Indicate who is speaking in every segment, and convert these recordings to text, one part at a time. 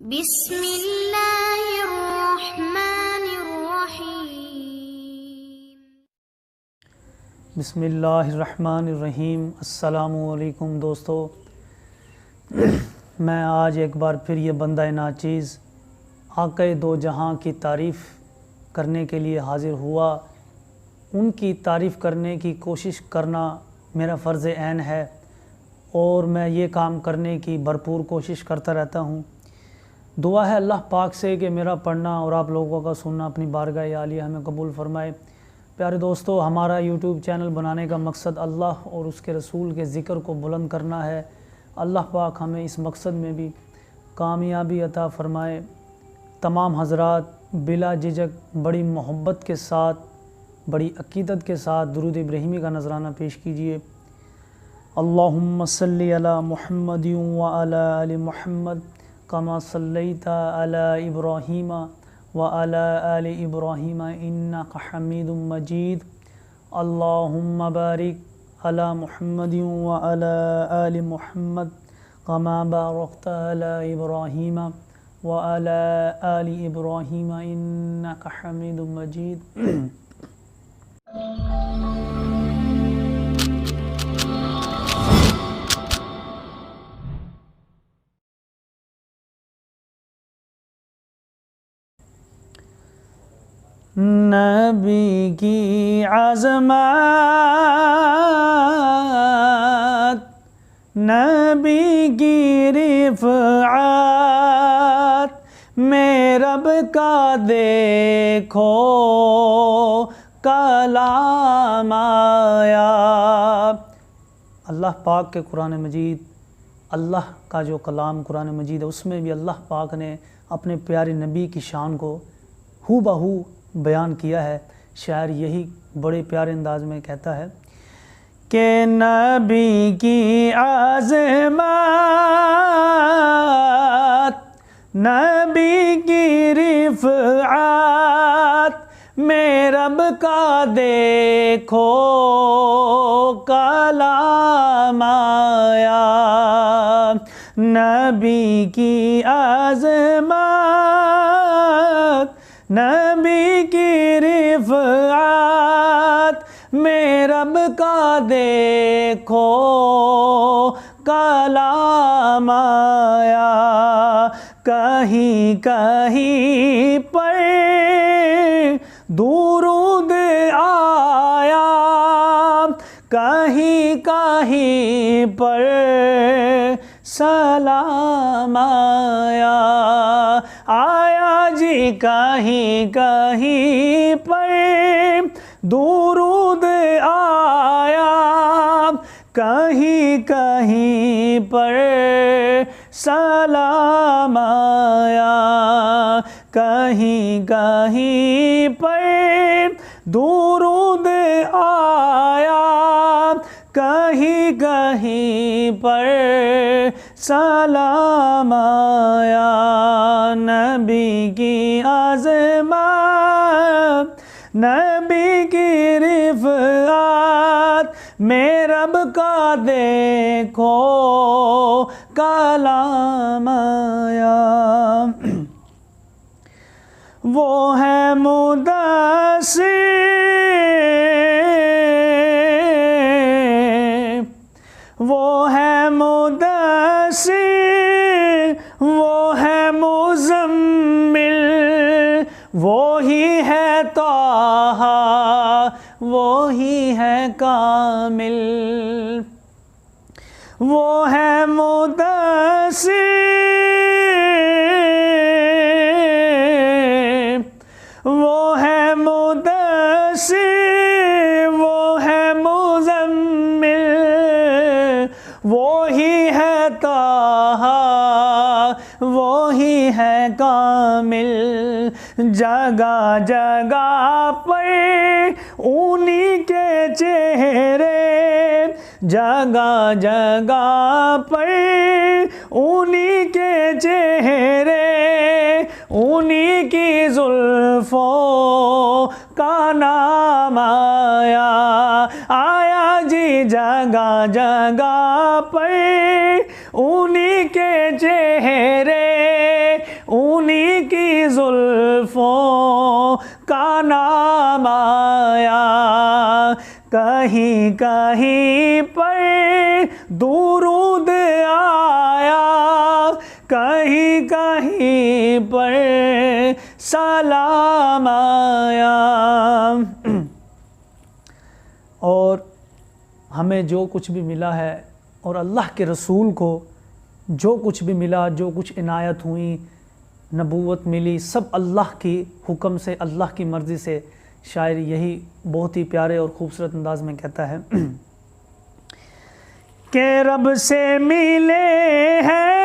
Speaker 1: بسم اللہ الرحمن الرحیم۔
Speaker 2: بسم اللہ الرحمن الرحیم۔ السلام علیکم دوستو، میں آج ایک بار پھر یہ بندہ ناچیز آقا دو جہاں کی تعریف کرنے کے لیے حاضر ہوا۔ ان کی تعریف کرنے کی کوشش کرنا میرا فرض عین ہے اور میں یہ کام کرنے کی بھرپور کوشش کرتا رہتا ہوں۔ دعا ہے اللہ پاک سے کہ میرا پڑھنا اور آپ لوگوں کا سننا اپنی بارگاہ عالیہ ہمیں قبول فرمائے۔ پیارے دوستو، ہمارا یوٹیوب چینل بنانے کا مقصد اللہ اور اس کے رسول کے ذکر کو بلند کرنا ہے۔ اللہ پاک ہمیں اس مقصد میں بھی کامیابی عطا فرمائے۔ تمام حضرات بلا جھجک بڑی محبت کے ساتھ، بڑی عقیدت کے ساتھ درود ابراہیمی کا نذرانہ پیش کیجئے۔ اللہم صلی علی محمد وعلی آل محمد کما صلیت علی ابراہیم وعلی آل ابراہیم انک حمید مجید۔ اللہم بارک علی محمد وعلی آل محمد کما بارکت علی ابراہیم وعلی آل ابراہیم انک حمید مجید۔ نبی کی عظمت، نبی کی رفعت، میں رب کا دیکھو کلام آیا۔ اللہ پاک کے قرآن مجید، اللہ کا جو کلام قرآن مجید ہے، اس میں بھی اللہ پاک نے اپنے پیارے نبی کی شان کو ہو بہو بیان کیا ہے۔ شاعر یہی بڑے پیارے انداز میں کہتا ہے کہ نبی کی عظمت، نبی کی رفعت، میں رب کا دیکھو کلام آیا۔ نبی کی عظمت، نبی کی رفعت، میں رب کا دیکھو کلام آیا۔ کہیں کہیں پر درود آیا، کہیں کہیں پر سلام آیا۔ آیا جی کہیں کہیں پر درود آیا، کہیں کہیں پر سلام آیا۔ کہیں کہیں پر درود آیا، کہیں کہیں پر سلام آیا۔ نبی کی عظمت، نبی کی رفعت، میں رب کا دیکھو کلام آیا۔ وہ ہے مدثر، وہ ہے مدثر، وہ ہے مزمل، وہی ہے طٰہٰ، وہی ہے کامل۔ وہ ہے مدثر، وہ ہے مدثر، وہ ہے مزمل، وہی ہے طٰہٰ، وہی ہے کامل۔ جگہ جگہ پر انہی کے چہرے، جگہ جگہ پر انہی کے چہرے، انہی کی زلفوں کا نام آیا۔ آیا جی جگہ جگہ پر انہی کے چہرے، زلفوں کا نام آیا، کہیں کہیں پر درود آیا، کہیں کہیں پر سلام آیا۔ اور ہمیں جو کچھ بھی ملا ہے اور اللہ کے رسول کو جو کچھ بھی ملا، جو کچھ عنایت ہوئی، نبوت ملی، سب اللہ کی حکم سے، اللہ کی مرضی سے۔ شاعر یہی بہت ہی پیارے اور خوبصورت انداز میں کہتا ہے کہ رب سے ملے ہیں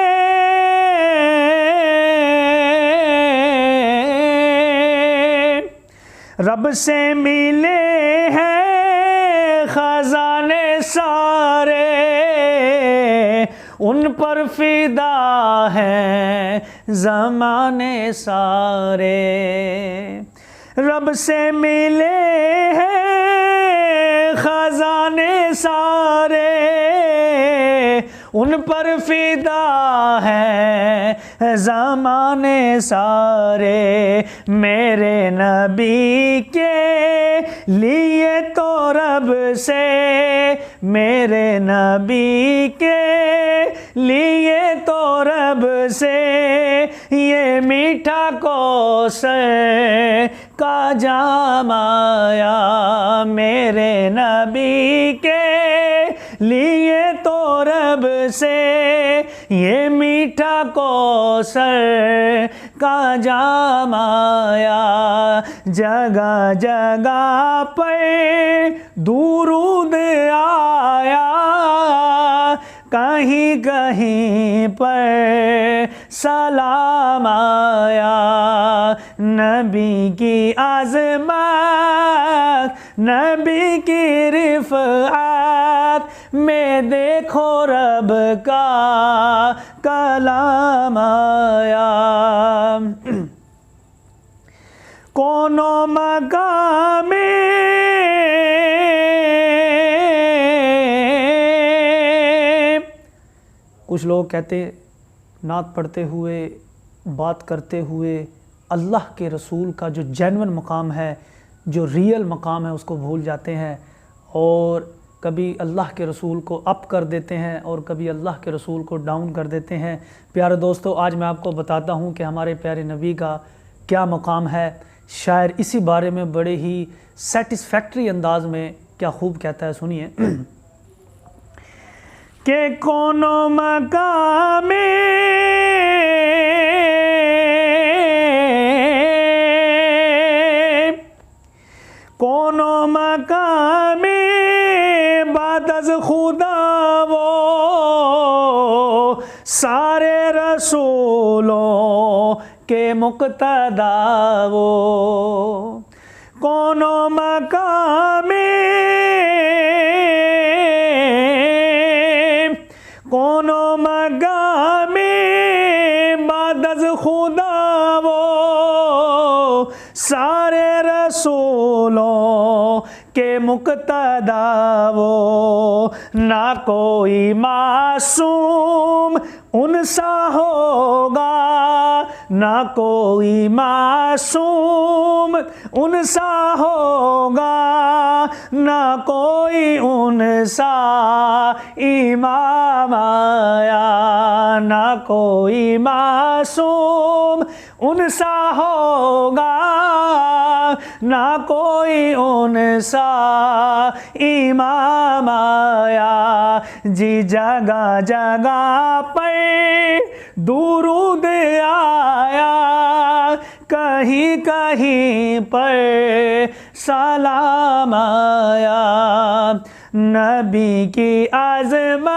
Speaker 2: رب سے ملے ہیں خزانے سارے، ان پر فدا ہیں زمانے سارے۔ رب سے ملے ہیں خزانے سارے، ان پر فدا ہیں زمانے سارے۔ میرے نبی کے لیے تو رب سے، میرے نبی کے لیے تو رب سے یہ میٹھا کوثر کا جام آیا، میرے نبی کے لیے تو رب سے یہ میٹھا کوثر کا جام آیا۔ جگہ جگہ پر درود آیا، کہیں کہیں پر سلام آیا۔ نبی کی عظمت، نبی کی رفعت میں دیکھو رب کا کلام آیا۔ کونوں مقام کچھ لوگ کہتے نعت پڑھتے ہوئے، بات کرتے ہوئے اللہ کے رسول کا جو جینون مقام ہے، جو ریئل مقام ہے، اس کو بھول جاتے ہیں، اور کبھی اللہ کے رسول کو اپ کر دیتے ہیں اور کبھی اللہ کے رسول کو ڈاؤن کر دیتے ہیں۔ پیارے دوستو، آج میں آپ کو بتاتا ہوں کہ ہمارے پیارے نبی کا کیا مقام ہے۔ شاعر اسی بارے میں بڑے ہی سیٹسفیکٹری انداز میں کیا خوب کہتا ہے، سنیے کہ کونوں مقام کونوں مقام بعد از خدا وہ سارے رسولوں کے مقتدا وہ، کونوں مقام کونوں مقام بعد از خدا وہ سارے رسولوں کے مقتدا وہ، نہ کوئی معصوم ان سا ہوگا، نہ کوئی معصوم ان سا ہوگا، نہ کوئی ان سا امام آیا، نہ کوئی معصوم ان سا ہوگا، نہ کوئی ان سا امام آیا۔ جی جگہ جگہ پر درود آیا، کہیں کہیں پر سلام آیا۔ نبی کی عظمت،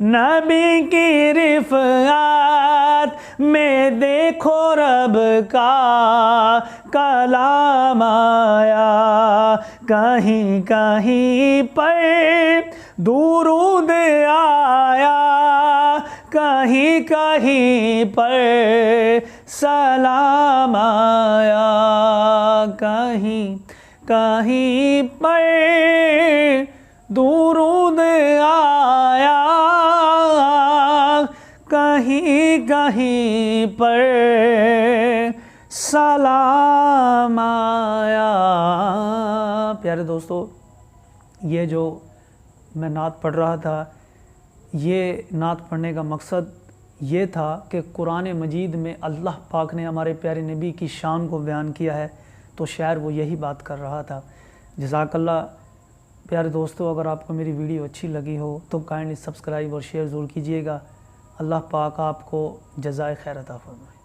Speaker 2: نبی کی رفعت میں دیکھو رب کا کلام آیا، کہیں کہیں پر درود آیا، کہیں کہیں پر سلام آیا، کہیں کہیں پر درود آیا، کہیں کہیں پر سلام آیا۔ پیارے دوستو، یہ جو میں نعت پڑھ رہا تھا، یہ نعت پڑھنے کا مقصد یہ تھا کہ قرآن مجید میں اللہ پاک نے ہمارے پیارے نبی کی شان کو بیان کیا ہے، تو شاعر وہ یہی بات کر رہا تھا۔ جزاک اللہ۔ پیارے دوستو، اگر آپ کو میری ویڈیو اچھی لگی ہو تو کائنڈلی سبسکرائب اور شیئر ضرور کیجیے گا۔ اللہ پاک آپ کو جزائے خیر عطا فرمائے۔